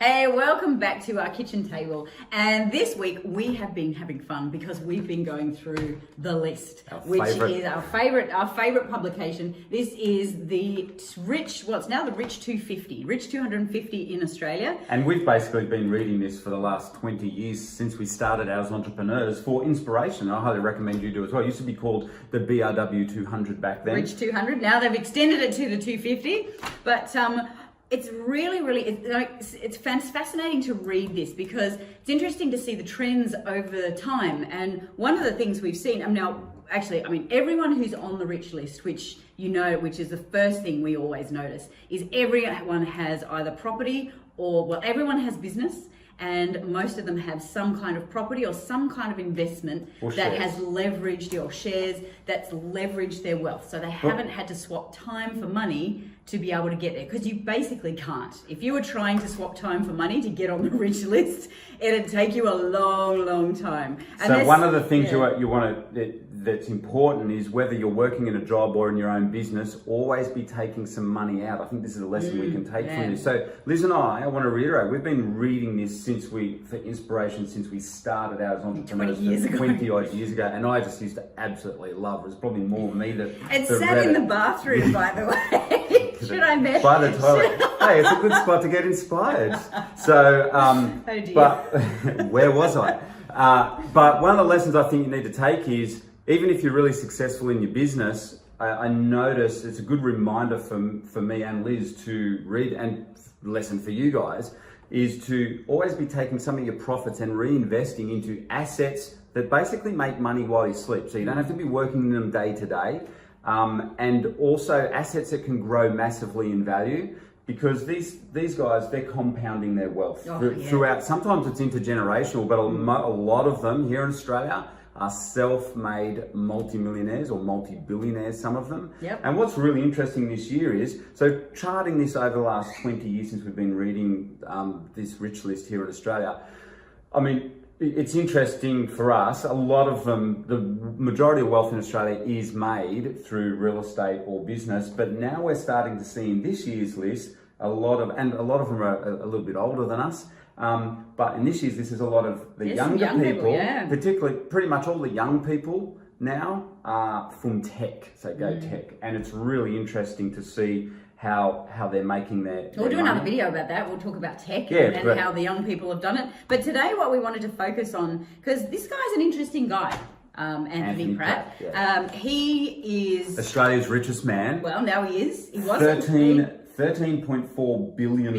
Hey, welcome back to our kitchen table. And this week we have been having fun because we've been going through the list, which is our favorite publication. This is the Rich 250, Rich 250 in Australia. And we've basically been reading this for the last 20 years since we started as entrepreneurs for inspiration. I highly recommend you do as well. It used to be called the BRW 200 back then. Rich 200. Now they've extended it to the 250, but it's really, it's fascinating to read this because it's interesting to see the trends over time. And one of the things we've seen, everyone who's on the rich list, which is the first thing we always notice, is everyone has either property everyone has business. And most of them have some kind of property or some kind of investment that has leveraged, or shares that's leveraged their wealth. So they haven't had to swap time for money to be able to get there, because you basically can't. If you were trying to swap time for money to get on the rich list, it'd take you a long time. And so one of the things you want to, that's important, is whether you're working in a job or in your own business, always be taking some money out. I think this is a lesson we can take from this. So Liz and I want to reiterate, we've been reading this for inspiration since we started out as entrepreneurs 20 odd years ago, and I just used to absolutely love it. It's probably more me that sat in the bathroom, by the way. Should I mention? By the toilet. Hey, it's a good spot to get inspired. So, but where was I? But one of the lessons I think you need to take is, even if you're really successful in your business, I notice it's a good reminder for me and Liz to read, and lesson for you guys is to always be taking some of your profits and reinvesting into assets that basically make money while you sleep. So you don't have to be working in them day to day. And also assets that can grow massively in value, because these guys, they're compounding their wealth throughout. Sometimes it's intergenerational, but a lot of them here in Australia are self-made multi-millionaires or multi-billionaires, some of them. Yep. And what's really interesting this year is, so charting this over the last 20 years since we've been reading this rich list here in Australia, I mean, it's interesting for us. A lot of them, the majority of wealth in Australia is made through real estate or business, but now we're starting to see in this year's list a lot of them are a little bit older than us. But in this year's, this is a lot of the younger people, particularly pretty much all the young people now are from tech, so go tech. And it's really interesting to see how they're making their We'll do money. another video about that. We'll talk about tech and how the young people have done it. But today what we wanted to focus on, because this guy's an interesting guy, Anthony Pratt. He is Australia's richest man. Well, now he is. He was $13.4 billion.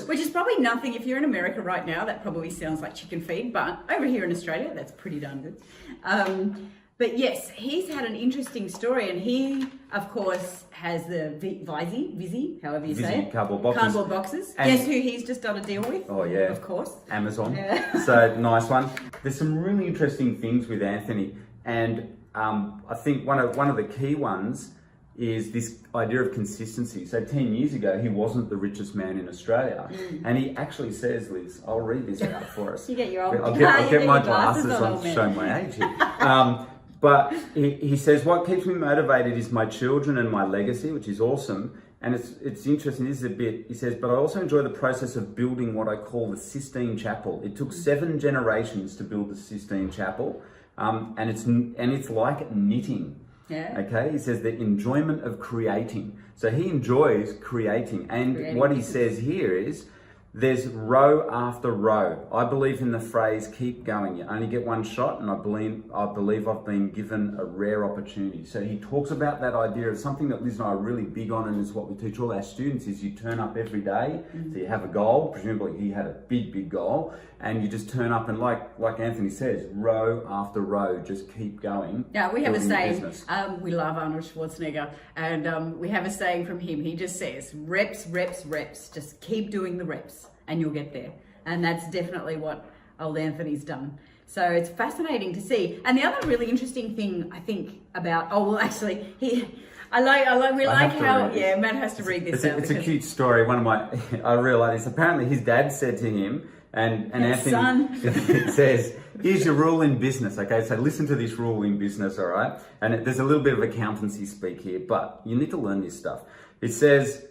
Which is probably nothing. If you're in America right now, that probably sounds like chicken feed. But over here in Australia, that's pretty darn good. But yes, he's had an interesting story, and he, of course, has the Vizzy, however you say it. Cardboard boxes. And guess who he's just done a deal with? Oh yeah. Of course. Amazon. So nice one. There's some really interesting things with Anthony, and I think one of the key ones is this idea of consistency. So 10 years ago, he wasn't the richest man in Australia. And he actually says, Liz, I'll read this out for us. You get your old I'll get my glasses on to show my age here. But he says, what keeps me motivated is my children and my legacy, which is awesome. And it's interesting, this is a bit, he says, but I also enjoy the process of building what I call the Sistine Chapel. It took 7 generations to build the Sistine Chapel. And it's like knitting. Yeah. Okay, he says the enjoyment of creating. So he enjoys creating. And what he says here is, there's row after row. I believe in the phrase, keep going. You only get one shot, and I believe I've been given a rare opportunity. So he talks about that idea of something that Liz and I are really big on, and is what we teach all our students, is you turn up every day. So you have a goal. Presumably he had a big goal, and you just turn up and like Anthony says, row after row, just keep going. Yeah, we have a saying, we love Arnold Schwarzenegger, and we have a saying from him. He just says, reps, just keep doing the reps and you'll get there. And that's definitely what old Anthony's done. So it's fascinating to see. And the other really interesting thing I think about, Matt has to read this. It's a cute story. I realised apparently his dad said to him, and Anthony, it says, here's your rule in business. Okay, so listen to this rule in business, all right? And there's a little bit of accountancy speak here, but you need to learn this stuff. It says,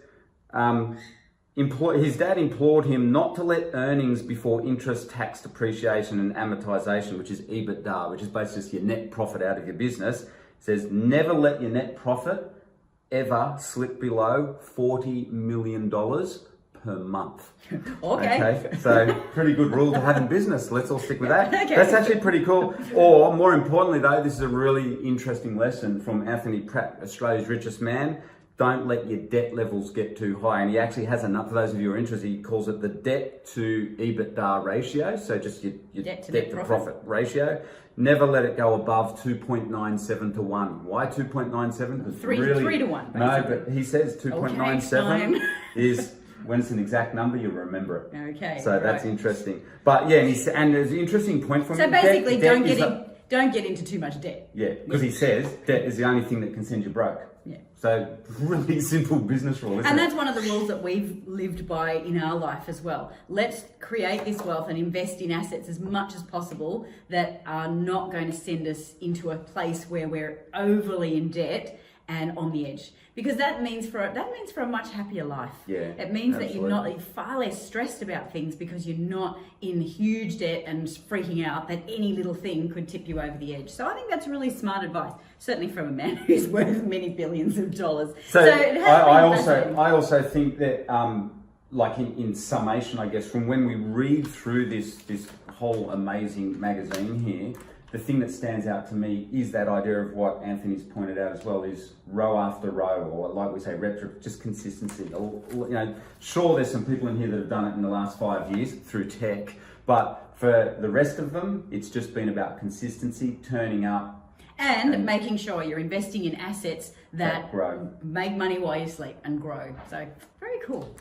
his dad implored him not to let earnings before interest, tax, depreciation, and amortization, which is EBITDA, which is basically just your net profit out of your business. It says never let your net profit ever slip below $40 million per month. Okay, so pretty good rule to have in business. Let's all stick with that. Okay. That's actually pretty cool. Or more importantly though, this is a really interesting lesson from Anthony Pratt, Australia's richest man. Don't let your debt levels get too high. And he actually has enough, for those of you who are interested, he calls it the debt to EBITDA ratio. So just your debt to profit ratio. Never let it go above 2.97 to 1. Why 2.97? Three to 1. Basically. No, but he says 2.97 is, when it's an exact number, you'll remember it. Okay. So that's interesting. But yeah, and there's an interesting point from him. So basically, don't get into too much debt. Yeah, because he says debt is the only thing that can send you broke. Yeah. So really simple business rule, isn't it? And that's one of the rules that we've lived by in our life as well. Let's create this wealth and invest in assets as much as possible that are not going to send us into a place where we're overly in debt and on the edge. Because that means for a much happier life. Yeah, it means absolutely. that you're far less stressed about things because you're not in huge debt and freaking out that any little thing could tip you over the edge. So I think that's really smart advice, certainly from a man who's worth many billions of dollars. So I also think that like in summation, I guess, from when we read through this whole amazing magazine here, the thing that stands out to me is that idea of what Anthony's pointed out as well, is row after row, or like we say, just consistency. You know, sure, there's some people in here that have done it in the last 5 years through tech, but for the rest of them, it's just been about consistency, turning up. And making sure you're investing in assets that grow, make money while you sleep and grow. So very cool.